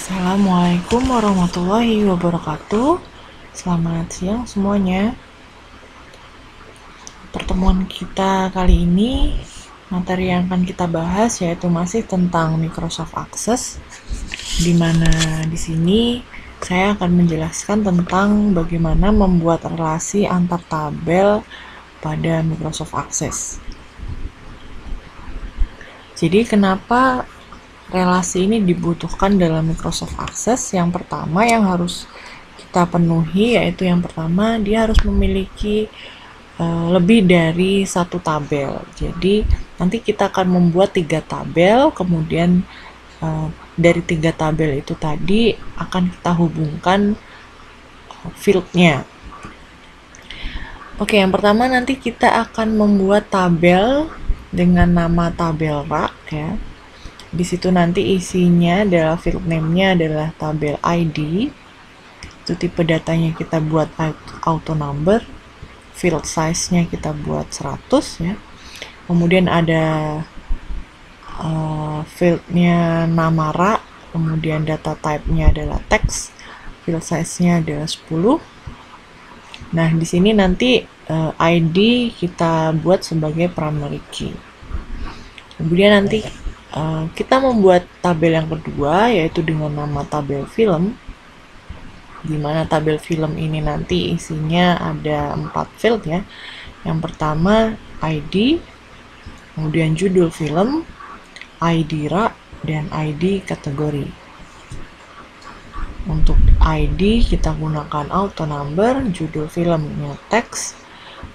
Assalamualaikum warahmatullahi wabarakatuh. Selamat siang semuanya. Pertemuan kita kali ini, materi yang akan kita bahas yaitu masih tentang Microsoft Access, di mana di sini saya akan menjelaskan tentang bagaimana membuat relasi antar tabel pada Microsoft Access. Jadi kenapa relasi ini dibutuhkan dalam Microsoft Access? Yang pertama yang harus kita penuhi yaitu yang pertama dia harus memiliki lebih dari satu tabel. Jadi nanti kita akan membuat 3 tabel, kemudian dari 3 tabel itu tadi akan kita hubungkan fieldnya. Oke, yang pertama nanti kita akan membuat tabel dengan nama tabel rak ya. Di situ nanti isinya adalah field name-nya adalah tabel ID. Itu tipe datanya kita buat auto number. Field size-nya kita buat 100 ya. Kemudian ada field-nya nama rak, kemudian data type-nya adalah text. Field size-nya adalah 10. Nah, di sini nanti ID kita buat sebagai primary key. Kemudian nanti kita membuat tabel yang kedua yaitu dengan nama tabel film, di mana tabel film ini nanti isinya ada 4 field ya. Yang pertama ID, kemudian judul film, ID rak, dan ID kategori. Untuk ID kita gunakan auto number, judul filmnya text,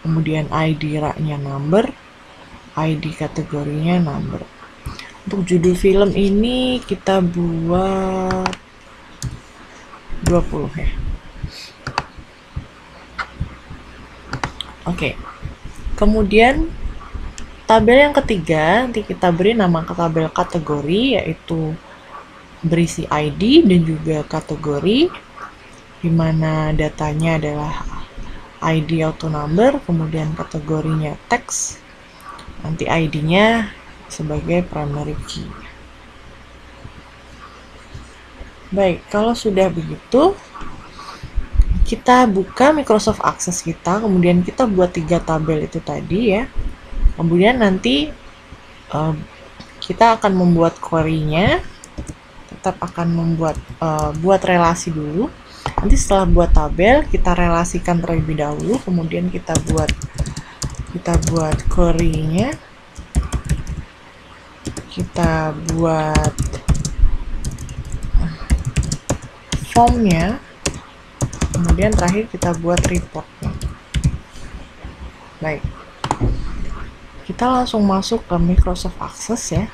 kemudian ID raknya number, ID kategorinya number. Untuk judul film ini kita buat 20 ya. Oke. Kemudian tabel yang ketiga nanti kita beri nama ke tabel kategori yaitu berisi ID dan juga kategori, di mana datanya adalah ID auto number, kemudian kategorinya text, nanti ID-nya sebagai primary key. Baik, kalau sudah begitu, kita buka Microsoft Access kita, kemudian kita buat 3 tabel itu tadi ya. Kemudian nanti kita akan membuat query-nya, tetap akan membuat buat relasi dulu. Nanti setelah buat tabel, kita relasikan terlebih dahulu, kemudian kita buat query-nya. Kita buat formnya, kemudian terakhir kita buat reportnya. Baik, kita langsung masuk ke Microsoft Access ya.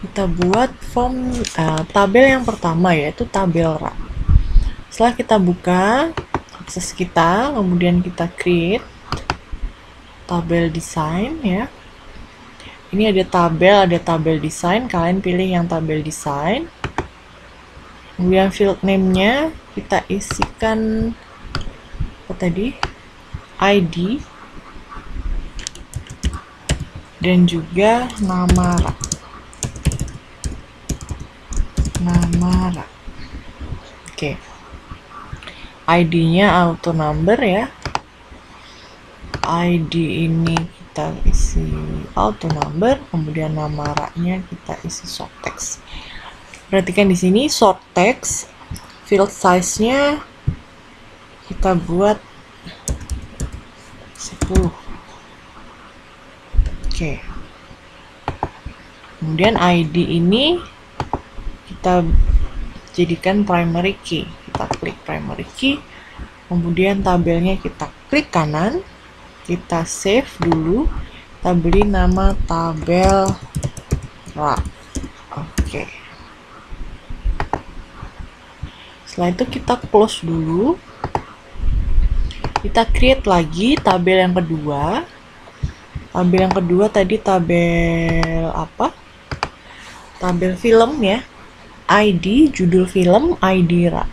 Kita buat form tabel yang pertama yaitu tabel rak. Setelah kita buka akses kita, kemudian kita create tabel design ya. Ini ada tabel design, kalian pilih yang tabel design. Kemudian field name-nya kita isikan apa tadi? ID dan juga nama rak. Oke. ID-nya auto number ya. ID ini kita isi auto number, kemudian nama raknya kita isi short text. Perhatikan di sini short text, field size-nya kita buat 10. Oke. Kemudian ID ini kita jadikan primary key. Kita klik primary key, kemudian tabelnya kita klik kanan, kita save dulu, kita beri nama tabel rak. Oke. Setelah itu kita close dulu, kita create lagi tabel yang kedua. Tabel yang kedua tadi tabel apa? Tabel film ya. ID, judul film, ID rak.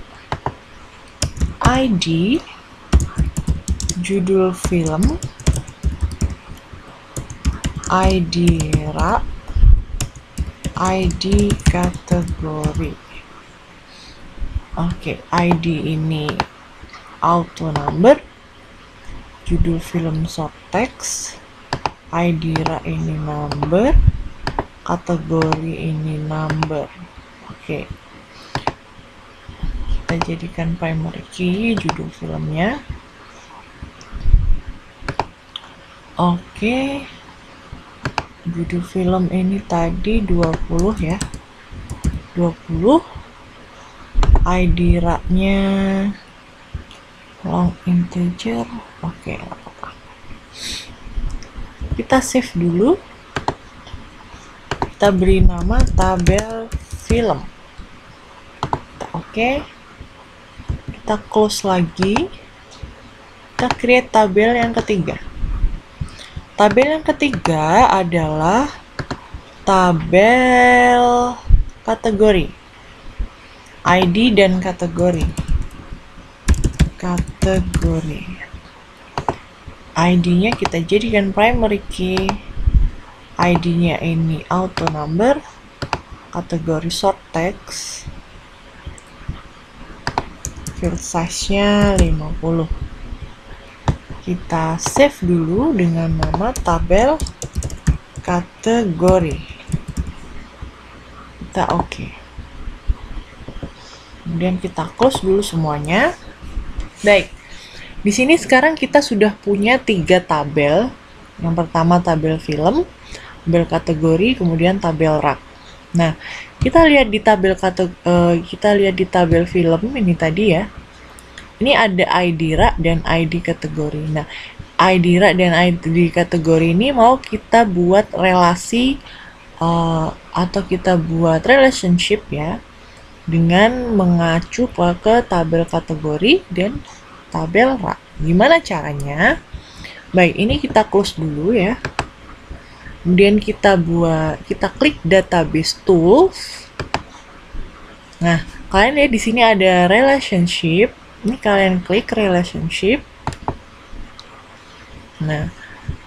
ID, judul film, ID ra, ID kategori. Oke, ID ini auto number, judul film short text, ID ra ini number, kategori ini number. Oke, kita jadikan primary key judul filmnya. Oke, judul film ini tadi 20 ya, 20. ID ra-nya long integer. Oke, nggak apa-apa. Kita save dulu. Kita beri nama tabel film. Oke. Kita close lagi. Kita create tabel yang ketiga. Tabel yang ketiga adalah tabel kategori. ID dan kategori. Kategori. ID-nya kita jadikan primary key. ID-nya ini auto number. Kategori short text. Field size-nya 50. Kita save dulu dengan nama tabel kategori. Kita oke. Kemudian kita close dulu semuanya. Baik, di sini sekarang kita sudah punya 3 tabel. Yang pertama tabel film, tabel kategori, kemudian tabel rak. Nah, kita lihat di tabel film ini tadi ya. Ini ada ID rak dan ID kategori. Nah, ID rak dan ID kategori ini mau kita buat relasi atau kita buat relationship ya, dengan mengacu ke tabel kategori dan tabel rak. Gimana caranya? Baik, ini kita close dulu ya. Kemudian kita klik database tools. Nah, kalian lihat di sini ada relationship. Ini kalian klik relationship. Nah,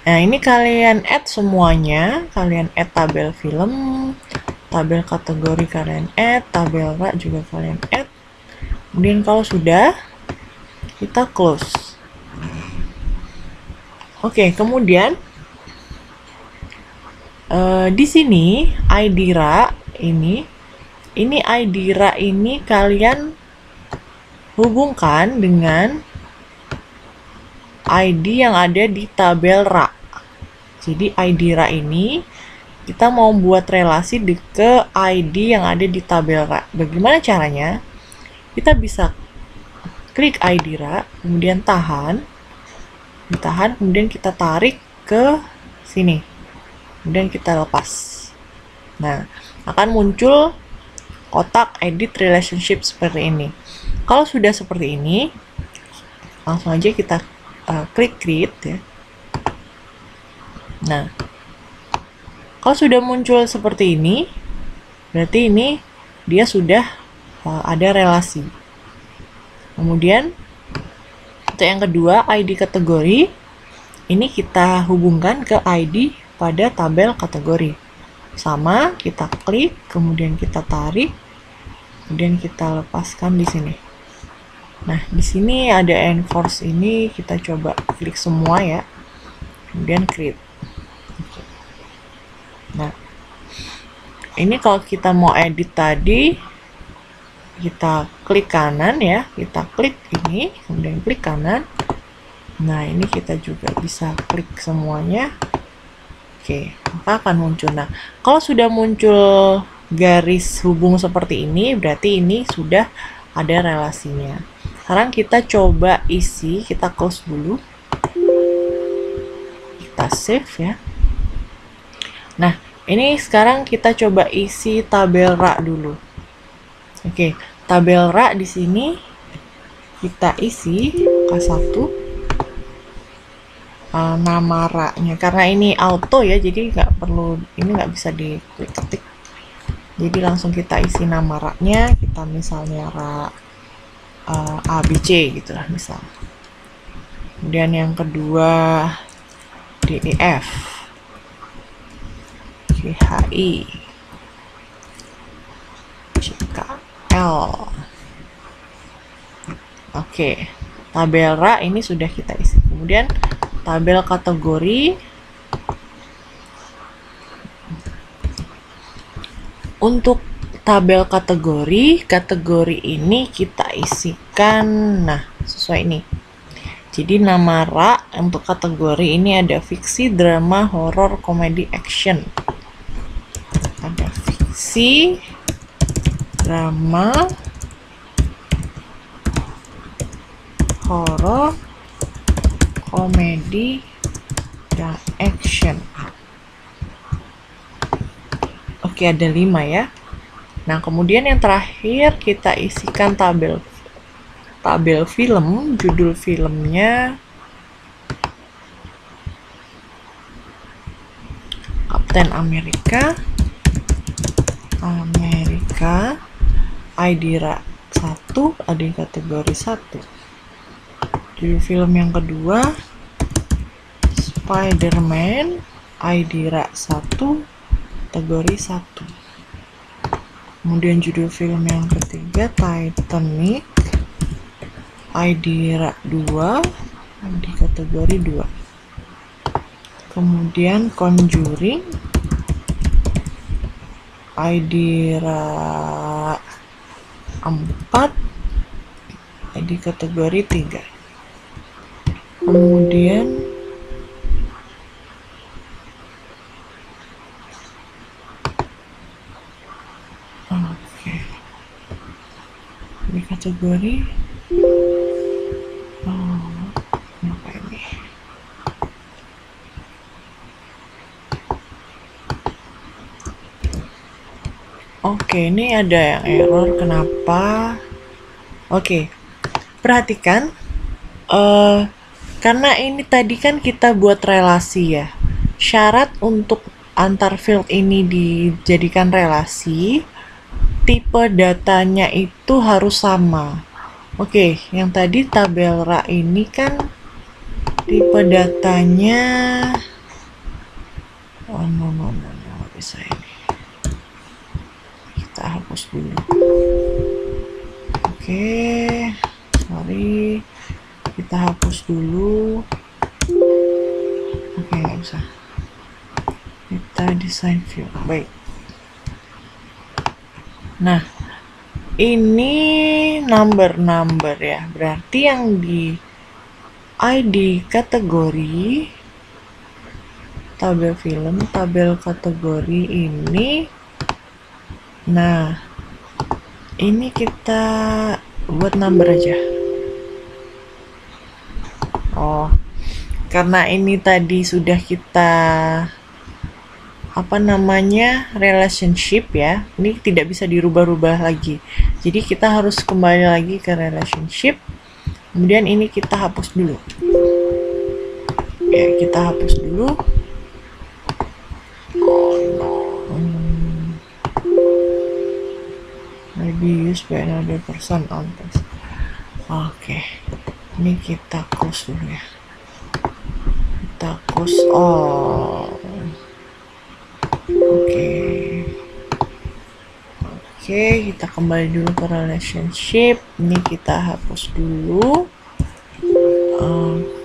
ini kalian add semuanya. Kalian add tabel film, tabel kategori kalian add, tabel rak juga kalian add. Kemudian kalau sudah, kita close. Oke, kemudian di sini ID rak ini ID rak ini kalian hubungkan dengan ID yang ada di tabel rak. Jadi ID rak ini kita mau buat relasi ke ID yang ada di tabel rak. Bagaimana caranya? Kita bisa klik ID rak, kemudian ditahan, kemudian kita tarik ke sini. Kemudian kita lepas. Nah, akan muncul kotak edit relationship seperti ini. Kalau sudah seperti ini, langsung aja kita klik create ya. Nah, kalau sudah muncul seperti ini, berarti ini dia sudah ada relasi. Kemudian untuk yang kedua, ID kategori, ini kita hubungkan ke ID pada tabel kategori. Sama, kita klik, kemudian kita tarik, kemudian kita lepaskan di sini. Nah, di sini ada enforce ini, kita coba klik semua ya. Kemudian create. Nah, ini kalau kita mau edit tadi, kita klik kanan ya, kita klik ini, kemudian klik kanan. Nah, ini kita juga bisa klik semuanya. Oke, maka akan muncul. Nah, kalau sudah muncul garis hubung seperti ini, berarti ini sudah ada relasinya. Sekarang kita coba isi, kita close dulu. Kita save ya. Nah, ini sekarang kita coba isi tabel rak dulu. Oke, tabel rak di sini kita isi K1 nama raknya. Karena ini auto ya, jadi nggak perlu, ini nggak bisa diklik ketik. Jadi langsung kita isi nama raknya. Kita misalnya rak ABC gitu lah misal. Kemudian yang kedua DEF. GHI CKL. Oke, tabel RA ini sudah kita isi. Kemudian tabel kategori. Untuk tabel kategori ini kita isikan, nah sesuai ini. Jadi nama RA untuk kategori ini ada fiksi, drama, horor, komedi, action. Ada fiksi, drama, horor, komedi, dan action. Oke, ada 5 ya. Nah, kemudian yang terakhir kita isikan tabel film, judul filmnya Kapten Amerika, ID RA 1, ada di kategori 1. Judul film yang kedua Spider-Man, ID RA 1, kategori 1. Kemudian judul film yang ketiga Titanic, ID RA 2, di kategori 2. Kemudian Conjuring, ID RA 4, di kategori 3. Kemudian di kategori apa ini? Oke, ini ada yang error. Kenapa? Oke, perhatikan. Karena ini tadi kan kita buat relasi ya. Syarat untuk antar field ini dijadikan relasi, tipe datanya itu harus sama. Oke, yang tadi tabel RA ini kan tipe datanya nggak bisa ini. Kita hapus dulu. Oke, sorry. Kita hapus dulu. Oke, nggak bisa. Kita design view. Baik. Nah, ini number ya. Berarti yang di ID kategori tabel film, tabel kategori ini. Nah, ini kita buat number aja. Oh, karena ini tadi sudah kita relationship ya, ini tidak bisa dirubah-rubah lagi. Jadi kita harus kembali lagi ke relationship. Kemudian ini kita hapus dulu. Ya, kita hapus dulu. Maybe used by another person on this. Oke, ini kita close dulu ya. Kita close all. Oke, kita kembali dulu ke relationship. Ini kita hapus dulu.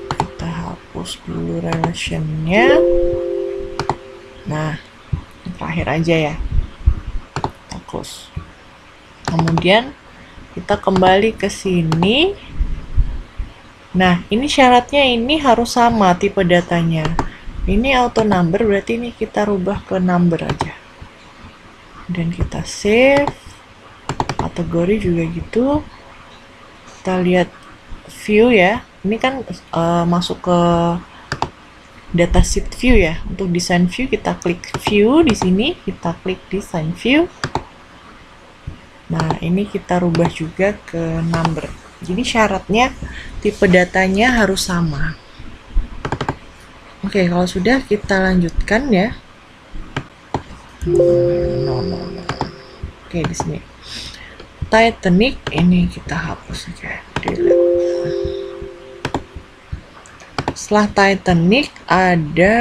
Kita hapus dulu relationnya. Nah, terakhir aja ya. Kita close. Kemudian kita kembali ke sini. Nah, ini syaratnya ini harus sama tipe datanya. Ini auto number, berarti ini kita rubah ke number aja. Dan kita save. Kategori juga gitu. Kita lihat view ya. Ini kan masuk ke datasheet view ya. Untuk design view kita klik view di sini, kita klik design view. Nah, ini kita rubah juga ke number. Jadi syaratnya tipe datanya harus sama. Oke, kalau sudah kita lanjutkan ya. Oke, di sini Titanic ini kita hapus aja, delete. Setelah Titanic ada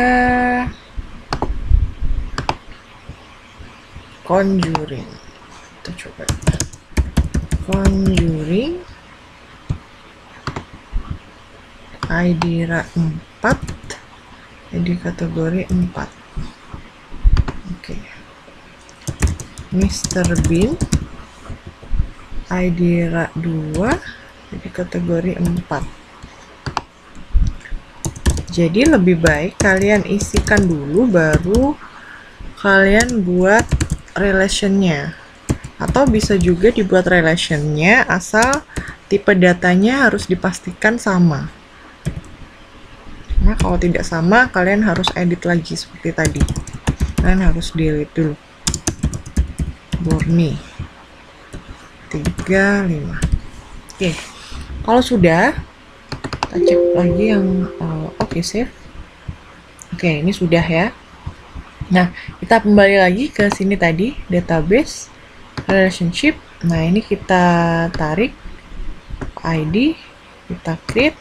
Conjuring. Kita coba Conjuring ID RA 4, jadi kategori 4. Oke. Mr. Bean ID RA 2, jadi kategori 4. Jadi lebih baik kalian isikan dulu baru kalian buat relationnya, atau bisa juga dibuat relationnya asal tipe datanya harus dipastikan sama. Nah, kalau tidak sama kalian harus edit lagi seperti tadi. Kalian harus delete dulu. Borni 35. Oke, kalau sudah kita cek lagi yang oke, save. Oke, ini sudah ya. Nah, kita kembali lagi ke sini tadi, database, relationship. Nah, ini kita tarik ID, kita create.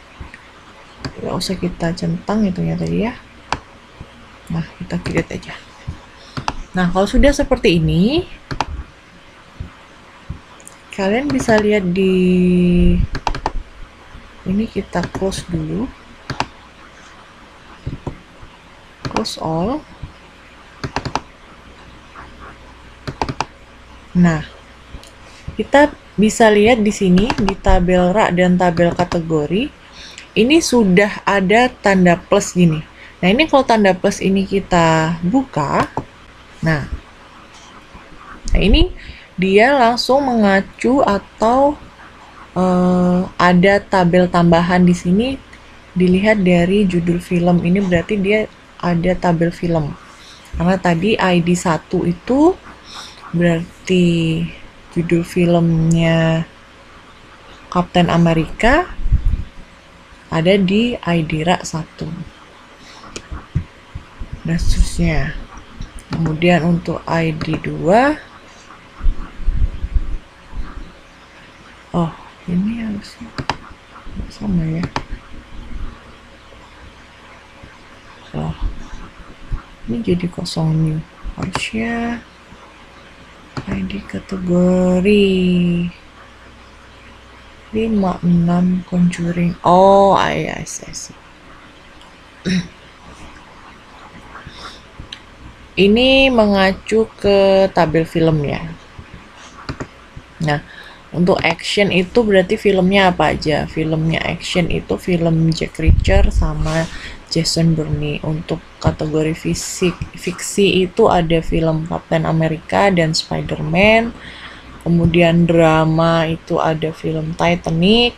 Nggak usah kita centang itunya tadi ya. Nah, kita create aja. Nah, kalau sudah seperti ini, kalian bisa lihat di ini, kita close dulu, close all. Nah, kita bisa lihat di sini di tabel RA dan tabel kategori ini sudah ada tanda plus gini. Nah, ini kalau tanda plus ini kita buka, nah ini dia langsung mengacu atau ada tabel tambahan di sini. Dilihat dari judul film ini berarti dia ada tabel film. Karena tadi ID 1 itu berarti judul filmnya Captain America ada di ID RA 1. Dan seterusnya. Kemudian untuk ID 2, oh ini harusnya sama ya. Oh, ini jadi kosong new. Harusnya ID kategori 56 Conjuring. Oh, I see. Ini mengacu ke tabel film ya. Nah, untuk action itu berarti filmnya apa aja? Filmnya action itu film Jack Reacher sama Jason Bourne. Untuk kategori fiksi itu ada film Captain America dan Spider-Man. Kemudian drama itu ada film Titanic.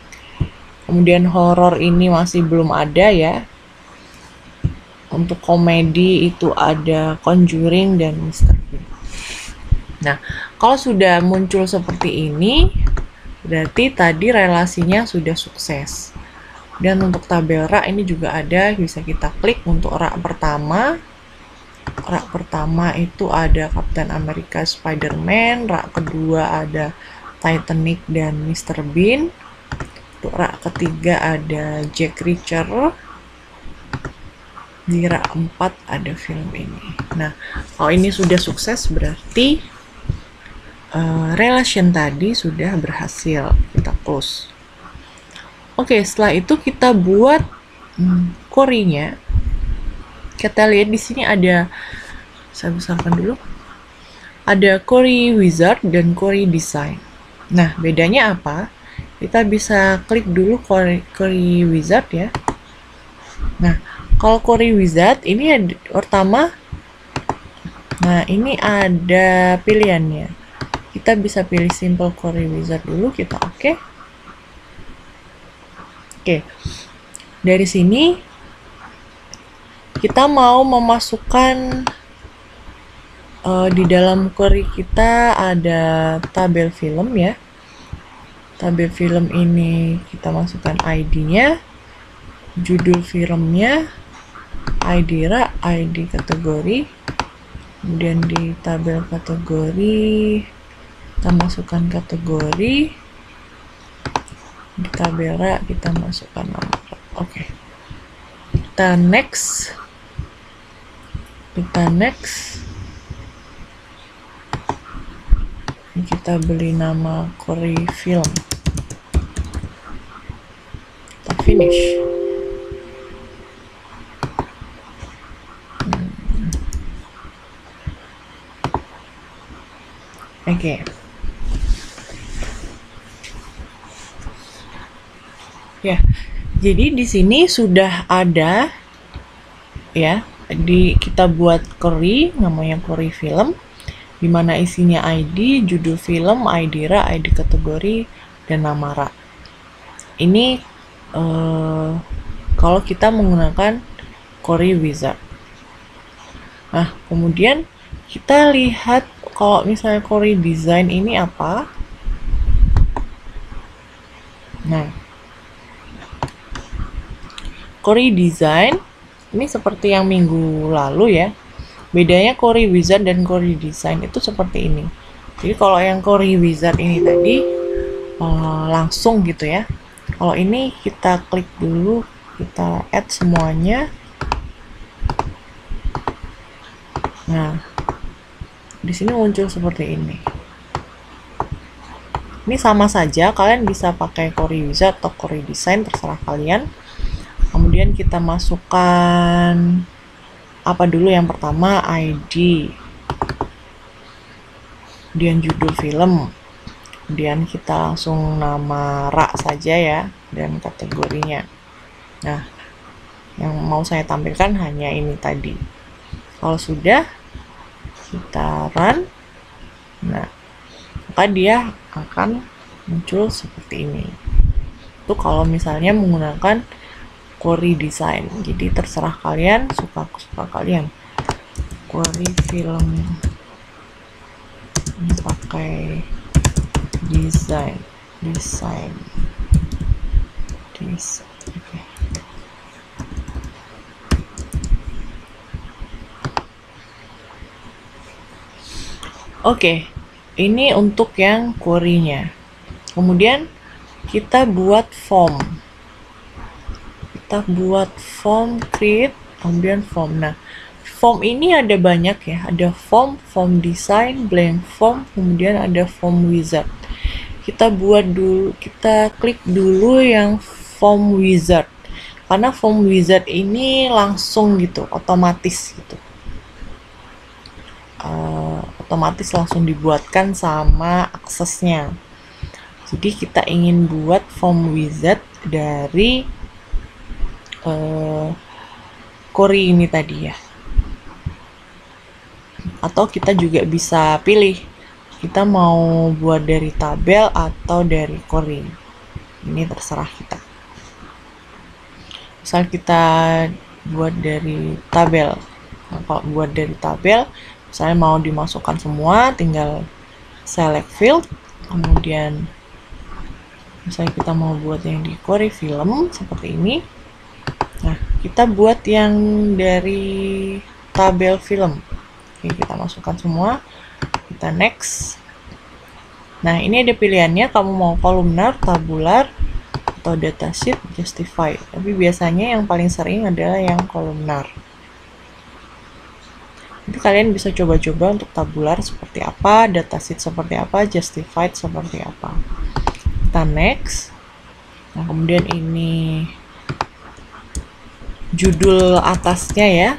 Kemudian horor ini masih belum ada ya. Untuk komedi itu ada Conjuring dan Mr. Bean. Nah, kalau sudah muncul seperti ini, berarti tadi relasinya sudah sukses. Dan untuk tabel RA ini juga ada, bisa kita klik untuk RA pertama. RA pertama itu ada Captain America, Spider-Man. RA kedua ada Titanic dan Mr. Bean. Untuk RA ketiga ada Jack Reacher. Di RA 4 ada film ini. Nah, kalau ini sudah sukses berarti relation tadi sudah berhasil. Kita close. Oke, setelah itu kita buat query-nya. Kita lihat di sini ada, saya besarkan dulu. Ada query wizard dan query design. Nah, bedanya apa? Kita bisa klik dulu query wizard ya. Nah, kalau query wizard ini ada, pertama, nah ini ada pilihannya. Kita bisa pilih simple query wizard dulu, kita oke. Oke, dari sini kita mau memasukkan di dalam query kita ada tabel film ya. Tabel film ini kita masukkan ID-nya, judul filmnya, ID RA, ID kategori. Kemudian di tabel kategori kita masukkan kategori. Di tabel RA kita masukkan nomor. Oke. Kita next. Ini kita beli nama Corey Film. Kita finish. Oke. Ya, jadi di sini sudah ada ya, kita buat query namanya query film, di mana isinya ID, judul film, ID RA, ID kategori, dan nama RA. Ini kalau kita menggunakan query wizard. Nah, kemudian kita lihat kalau misalnya query design ini apa. Nah, query design ini seperti yang minggu lalu ya. Bedanya query wizard dan query design itu seperti ini. Jadi kalau yang query wizard ini tadi langsung gitu ya. Kalau ini kita klik dulu, kita add semuanya. Nah, di sini muncul seperti ini. Ini sama saja, kalian bisa pakai query wizard atau query design, terserah kalian. Kemudian kita masukkan apa dulu yang pertama, ID, kemudian judul film, kemudian kita langsung nama RA saja ya, dan kategorinya. Nah, yang mau saya tampilkan hanya ini tadi. Kalau sudah, kita run. Nah, maka dia akan muncul seperti ini. Itu kalau misalnya menggunakan query design. Jadi terserah kalian, suka kalian. Query film ini pakai design. Oke, ini untuk yang query-nya. Kemudian kita buat form. Create, kemudian form. Nah, form ini ada banyak ya. Ada form design, blank form, kemudian ada form wizard. Kita klik dulu yang form wizard. Karena form wizard ini langsung gitu, otomatis gitu. Otomatis langsung dibuatkan sama aksesnya. Jadi kita ingin buat form wizard dari query ini tadi ya. Atau kita juga bisa pilih kita mau buat dari tabel atau dari query. Ini terserah kita. Misal kita buat dari tabel. Nah, kalau buat dari tabel, misalnya mau dimasukkan semua, tinggal select field, kemudian misalnya kita mau buat yang di query film seperti ini. Nah, kita buat yang dari tabel film. Oke, kita masukkan semua, kita next. Nah, ini ada pilihannya, kamu mau kolumnar, tabular, atau datasheet, justify. Tapi biasanya yang paling sering adalah yang kolumnar. Jadi kalian bisa coba-coba untuk tabular seperti apa, datasheet seperti apa, justified seperti apa. Kita next. Nah, kemudian ini judul atasnya ya,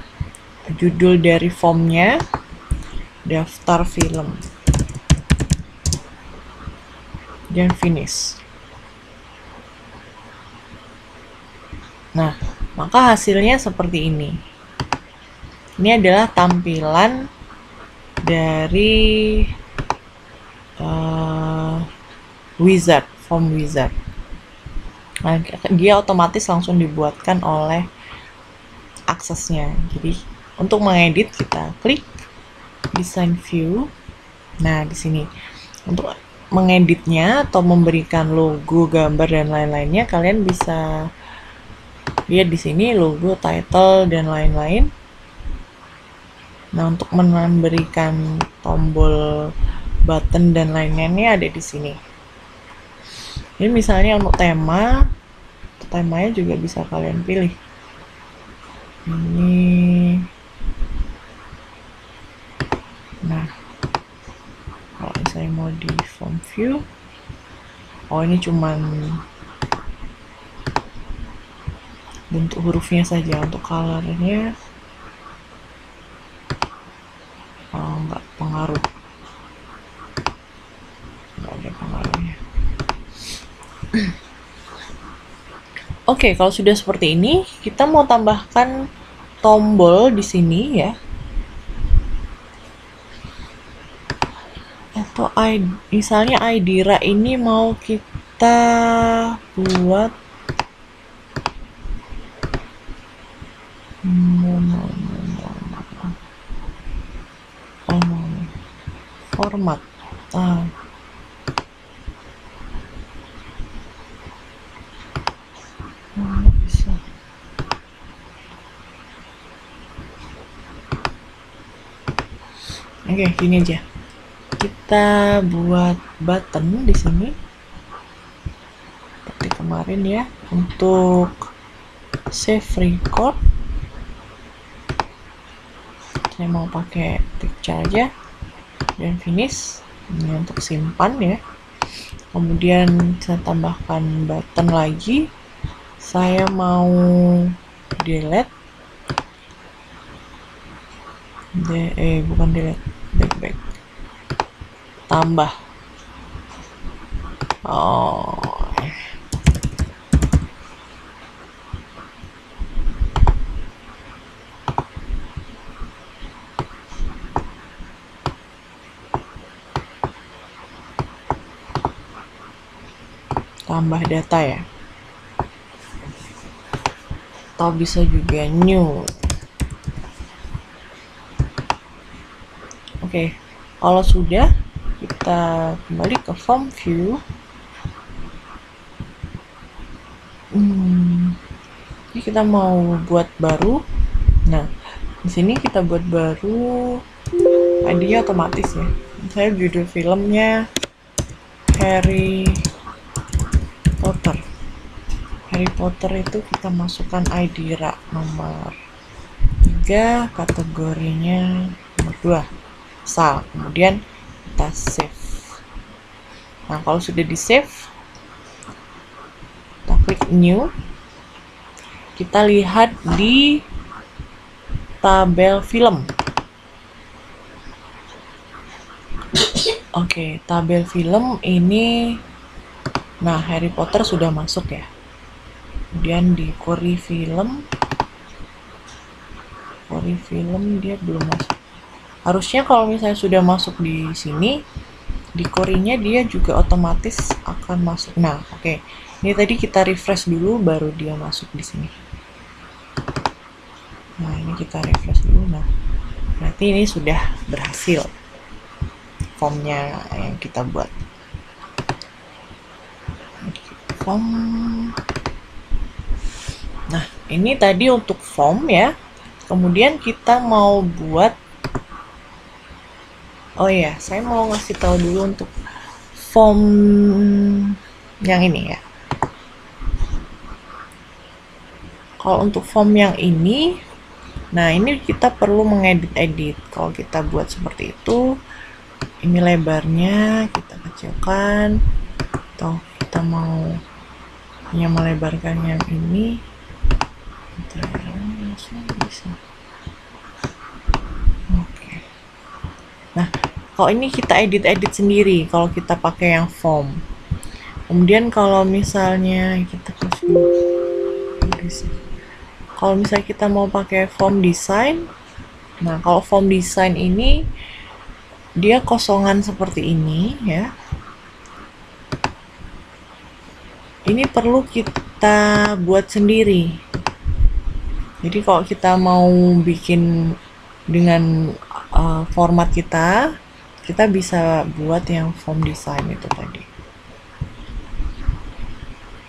judul dari formnya, daftar film, dan finish. Nah, maka hasilnya seperti ini. Ini adalah tampilan dari wizard, form wizard. Nah, dia otomatis langsung dibuatkan oleh aksesnya. Jadi untuk mengedit kita klik design view. Nah, di sini untuk mengeditnya atau memberikan logo, gambar dan lain-lainnya, kalian bisa lihat di sini logo, title dan lain-lain. Nah, untuk memberikan tombol, button dan lain-lainnya ada di sini. Ini misalnya untuk temanya juga bisa kalian pilih. Ini, nah, kalau saya mau di view. Oh, ini cuman bentuk hurufnya saja. Untuk colornya nggak pengaruh, nggak ada pengaruhnya. Oke, kalau sudah seperti ini, kita mau tambahkan tombol di sini ya. Atau misalnya Aidira ini mau kita buat format. Bisa. Oke, gini aja. Kita buat button di sini seperti kemarin ya. Untuk save record, saya mau pakai picture aja dan finish. Ini untuk simpan ya. Kemudian saya tambahkan button lagi. Saya mau delete, bukan delete, back. Tambah. Tambah data ya. Atau bisa juga new. Oke, kalau sudah, kita kembali ke form view. Ini kita mau buat baru. Nah, di sini kita buat baru, ID-nya otomatis ya. Saya judul filmnya Harry Potter. Harry Potter itu kita masukkan Aidira nomor 3, kategorinya nomor 2. Asal. Kemudian kita save. Nah, kalau sudah di save, kita klik new. Kita lihat di tabel film. Oke, tabel film ini, nah Harry Potter sudah masuk ya. Kemudian di query film dia belum masuk. Harusnya kalau misalnya sudah masuk di sini, di query-nya dia juga otomatis akan masuk. Nah, oke. Ini tadi kita refresh dulu baru dia masuk di sini. Nah, ini kita refresh dulu. Nah, berarti ini sudah berhasil formnya yang kita buat. Form. Nah, ini tadi untuk form ya. Kemudian kita mau buat, oh ya, saya mau ngasih tahu dulu untuk form yang ini ya. Kalau untuk form yang ini, nah ini kita perlu mengedit-edit. Kalau kita buat seperti itu, ini lebarnya kita kecilkan, atau kita mau hanya melebarkan yang ini, bisa. Oke. Nah, kalau ini kita edit-edit sendiri kalau kita pakai yang form. Kemudian kalau misalnya kita kalau misalnya kita mau pakai form design, nah kalau form design ini dia kosongan seperti ini ya. Ini perlu kita buat sendiri. Jadi kalau kita mau bikin dengan format kita bisa buat yang form design itu tadi.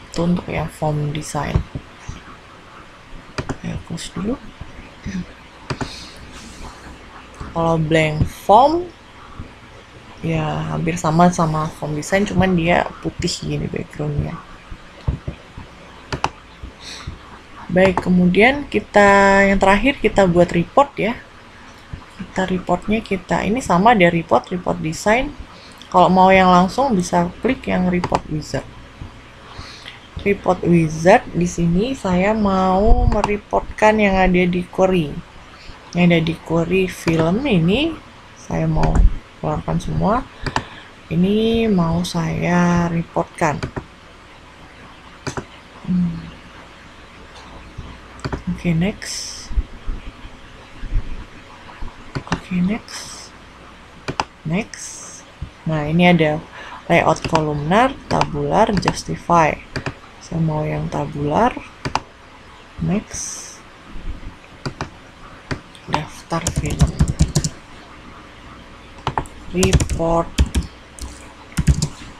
Itu untuk yang form design. Ya, close dulu. Kalau blank form ya hampir sama form design, cuman dia putih gini backgroundnya. Baik, kemudian yang terakhir kita buat report ya. Reportnya ini sama, ada report design. Kalau mau yang langsung bisa klik yang report wizard. Report wizard di sini saya mau mereportkan yang ada di query. Yang ada di query film ini saya mau keluarkan semua. Ini mau saya reportkan. Oke, next. Oke, next. Next. Nah, ini ada layout kolumnar, tabular, justify. Saya mau yang tabular. Next. Daftar film. Report.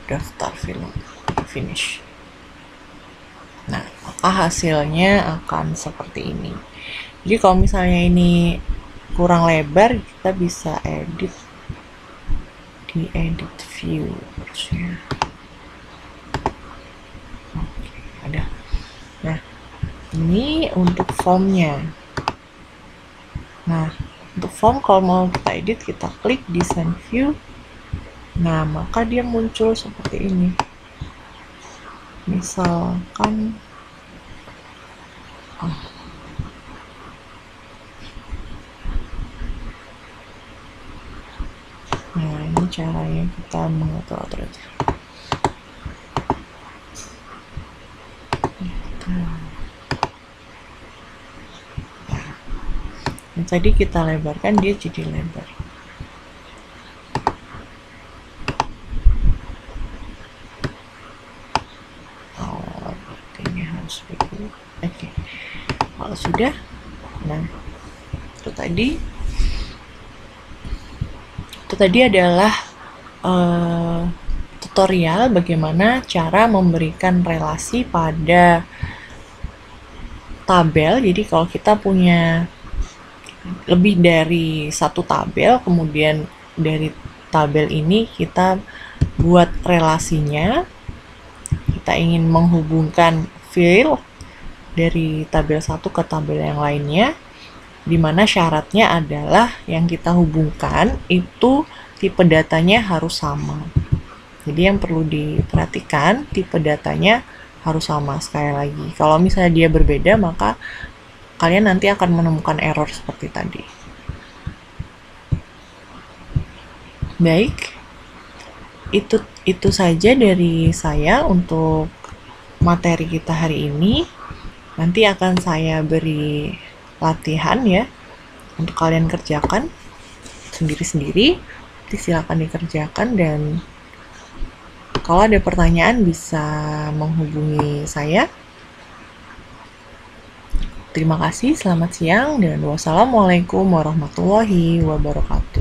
Daftar film. Finish. Nah, maka hasilnya akan seperti ini. Jadi kalau misalnya ini kurang lebar, kita bisa edit di edit view harusnya. Oke, ada. Nah, ini untuk formnya. Nah, untuk form kalau mau kita edit, kita klik design view. Nah, maka dia muncul seperti ini. Misalkan nah, ini caranya kita mengatur aja. Yang tadi kita lebarkan, dia jadi lebar. Ini harus begitu. Oke, kalau sudah, nah itu tadi adalah tutorial bagaimana cara memberikan relasi pada tabel. Jadi kalau kita punya lebih dari satu tabel, kemudian dari tabel ini kita buat relasinya, kita ingin menghubungkan file dari tabel satu ke tabel yang lainnya, dimana syaratnya adalah yang kita hubungkan itu tipe datanya harus sama. Jadi yang perlu diperhatikan, tipe datanya harus sama. Sekali lagi, kalau misalnya dia berbeda, maka kalian nanti akan menemukan error seperti tadi. Baik, itu saja dari saya untuk materi kita hari ini. Nanti akan saya beri latihan ya untuk kalian kerjakan sendiri-sendiri. Silakan dikerjakan, dan kalau ada pertanyaan bisa menghubungi saya. Terima kasih, selamat siang, dan wassalamualaikum warahmatullahi wabarakatuh.